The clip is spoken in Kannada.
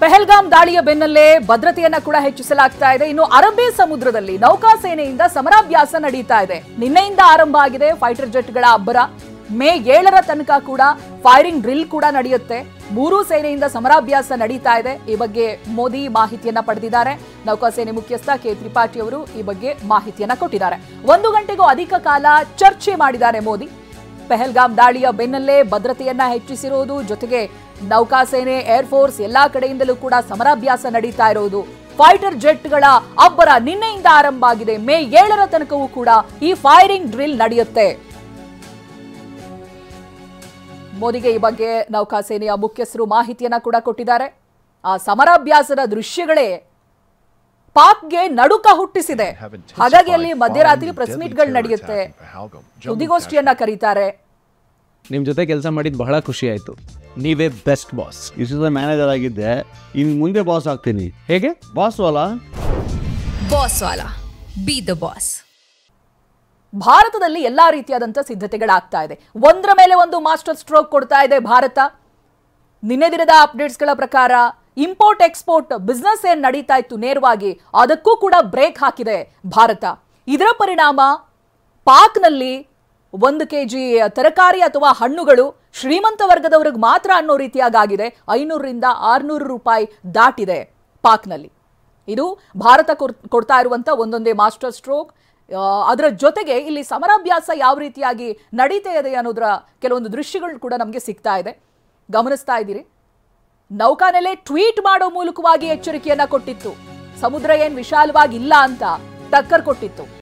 ಪೆಹಲ್ಗಾಮ್ ದಾಳಿಯ ಬೆನ್ನಲ್ಲೇ ಭದ್ರತೆಯನ್ನ ಕೂಡ ಹೆಚ್ಚಿಸಲಾಗ್ತಾ ಇದೆ. ಇನ್ನು ಅರಬ್ಬಿ ಸಮುದ್ರದಲ್ಲಿ ನೌಕಾಸೇನೆಯಿಂದ ಸಮರಾಭ್ಯಾಸ ನಡೀತಾ ಇದೆ. ನಿನ್ನೆಯಿಂದ ಆರಂಭ ಆಗಿದೆ ಫೈಟರ್ ಜೆಟ್ಗಳ ಅಬ್ಬರ. ಮೇ 7ರ ತನಕ ಕೂಡ ಫೈರಿಂಗ್ ಡ್ರಿಲ್ ಕೂಡ ನಡೆಯುತ್ತೆ. ಮೂರೂ ಸೇನೆಯಿಂದ ಸಮರಾಭ್ಯಾಸ ನಡೀತಾ ಇದೆ. ಈ ಬಗ್ಗೆ ಮೋದಿ ಮಾಹಿತಿಯನ್ನ ಪಡೆದಿದ್ದಾರೆ. ನೌಕಾಸೇನೆ ಮುಖ್ಯಸ್ಥ ಕೆ ತ್ರಿಪಾಠಿ ಅವರು ಈ ಬಗ್ಗೆ ಮಾಹಿತಿಯನ್ನ ಕೊಟ್ಟಿದ್ದಾರೆ. 1 ಗಂಟೆಗೂ ಅಧಿಕ ಕಾಲ ಚರ್ಚೆ ಮಾಡಿದ್ದಾರೆ ಮೋದಿ. ಪೆಹಲ್ಗಾಮ್ ದಾಳಿಯ ಬೆನ್ನಲ್ಲೇ ಭದ್ರತೆಯನ್ನ ಹೆಚ್ಚಿಸಿರುವುದು, ಜೊತೆಗೆ ನೌಕಾಸೇನೆ, ಏರ್ಫೋರ್ಸ್ ಎಲ್ಲಾ ಕಡೆಯಿಂದಲೂ ಕೂಡ ಸಮರಾಭ್ಯಾಸ ನಡೀತಾ ಇರೋದು. ಫೈಟರ್ ಜೆಟ್ಗಳ ಅಬ್ಬರ ನಿನ್ನೆಯಿಂದ ಆರಂಭ ಆಗಿದೆ. ಮೇ 7ರ ತನಕವೂ ಕೂಡ ಈ ಫೈರಿಂಗ್ ಡ್ರಿಲ್ ನಡೆಯುತ್ತೆ. ಮೋದಿಗೆ ಈ ಬಗ್ಗೆ ನೌಕಾಸೇನೆಯ ಮುಖ್ಯಸ್ಥರು ಮಾಹಿತಿಯನ್ನ ಕೂಡ ಕೊಟ್ಟಿದ್ದಾರೆ. ಆ ಸಮರಾಭ್ಯಾಸದ ದೃಶ್ಯಗಳೇ ಪಾಕ್ಗೆ ನಡುಕ ಹುಟ್ಟಿಸಿದೆ. ಹಾಗಾಗಿ ಅಲ್ಲಿ ಮಧ್ಯರಾತ್ರಿ ಪ್ರೆಸ್ ಮೀಟ್ಗಳು ನಡೆಯುತ್ತೆ, ಸುದ್ದಿಗೋಷ್ಠಿಯನ್ನ ಕರೀತಾರೆ. ನಿಮ್ ಜೊತೆ ಕೆಲಸ ಮಾಡಿದ್ ಬಹಳ ಖುಷಿ ಆಯ್ತು. ನೀವೇ ಬೆಸ್ಟ್ ಬಾಸ್. ಇಷ್ಟು ಮ್ಯಾನೇಜರ್ ಆಗಿದ್ದೆ, ಇನ್ ಮುಂದೆ ಬಾಸ್ ಆಗ್ತೀನಿ. ಹೇಗೆ? Boss Vala B the boss. ಭಾರತದಲ್ಲಿ ಎಲ್ಲಾ ರೀತಿಯಾದಂತಹ ಸಿದ್ಧತೆಗಳಾಗ್ತಾ ಇದೆ. ಒಂದರ ಮೇಲೆ ಒಂದು ಮಾಸ್ಟರ್ ಸ್ಟ್ರೋಕ್ ಕೊಡ್ತಾ ಇದೆ ಭಾರತ. ನಿನ್ನೆ ದಿನದ ಅಪ್ಡೇಟ್ಸ್ಗಳ ಪ್ರಕಾರ ಇಂಪೋರ್ಟ್ ಎಕ್ಸ್ಪೋರ್ಟ್ ಬಿಸ್ನೆಸ್ ಏನ್ ನಡೀತಾ ಇತ್ತು ನೇರವಾಗಿ, ಅದಕ್ಕೂ ಕೂಡ ಬ್ರೇಕ್ ಹಾಕಿದೆ ಭಾರತ. ಇದರ ಪರಿಣಾಮ ಪಾಕ್ನಲ್ಲಿ 1 ಕೆಜಿ ತರಕಾರಿ ಅಥವಾ ಹಣ್ಣುಗಳು ಶ್ರೀಮಂತ ವರ್ಗದವರಿಗೆ ಮಾತ್ರ ಅನ್ನೋ ರೀತಿಯಾಗಿದೆ. 500ರಿಂದ 600 ರೂಪಾಯಿ ದಾಟಿದೆ ಪಾಕ್ನಲ್ಲಿ. ಇದು ಭಾರತ ಕೊಡ್ತಾ ಇರುವಂತ ಒಂದೊಂದೇ ಮಾಸ್ಟರ್ ಸ್ಟ್ರೋಕ್. ಅದರ ಜೊತೆಗೆ ಇಲ್ಲಿ ಸಮರಾಭ್ಯಾಸ ಯಾವ ರೀತಿಯಾಗಿ ನಡೀತಾ ಇದೆ ಅನ್ನೋದರ ಕೆಲವೊಂದು ದೃಶ್ಯಗಳು ಕೂಡ ನಮಗೆ ಸಿಗ್ತಾ ಇದೆ. ಗಮನಿಸ್ತಾ ಇದ್ದೀರಿ. ನೌಕಾನೆಲೆ ಟ್ವೀಟ್ ಮಾಡೋ ಮೂಲಕವಾಗಿ ಎಚ್ಚರಿಕೆಯನ್ನ ಕೊಟ್ಟಿತ್ತು. ಸಮುದ್ರ ಏನ್ ವಿಶಾಲವಾಗಿ ಇಲ್ಲ ಅಂತ ಟಕ್ಕರ್ ಕೊಟ್ಟಿತ್ತು.